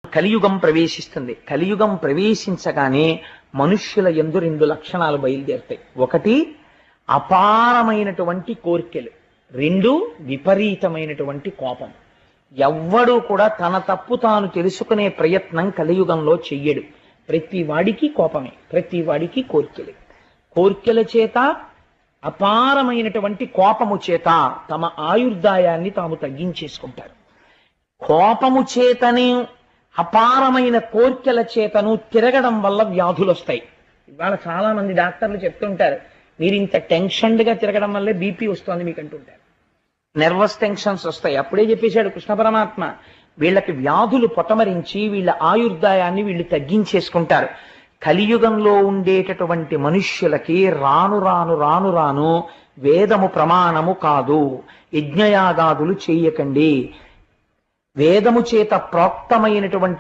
కలియుగం ప్రవేశిస్తుంది. కలియుగం ప్రవేశించగానే మనుష్యుల యందు రెండు లక్షణాలు బయలుదేరుతాయి. ఒకటి అపారమైనటువంటి కోరికలు, రెండు విపరీతమైనటువంటి కోపం. ఎవ్వడూ కూడా తన తప్పు తాను తెలుసుకునే ప్రయత్నం కలియుగంలో చెయ్యడు. ప్రతి వాడికి కోపమే, ప్రతి వాడికి కోరికలే. కోరికల చేత, అపారమైనటువంటి కోపము చేత తమ ఆయుర్దాయాన్ని తాము తగ్గించేసుకుంటారు. కోపము చేతని, అపారమైన కోర్కెల చేతను తిరగడం వల్ల వ్యాధులు వస్తాయి. ఇవాళ చాలా మంది డాక్టర్లు చెప్తుంటారు, మీరు ఇంత టెన్షన్డ్గా తిరగడం వల్లే బీపీ వస్తుంది మీకు అంటుంటారు. నెర్వస్ టెన్షన్స్ వస్తాయి. అప్పుడే చెప్పేశాడు కృష్ణ పరమాత్మ, వీళ్ళకి వ్యాధులు పొటమరించి వీళ్ళ ఆయుర్దాయాన్ని వీళ్ళు తగ్గించేసుకుంటారు. కలియుగంలో ఉండేటటువంటి మనుష్యులకి రాను రాను రాను రాను వేదము ప్రమాణము కాదు, యజ్ఞయాగాదులు చెయ్యకండి, వేదము చేత ప్రోక్తమైనటువంటి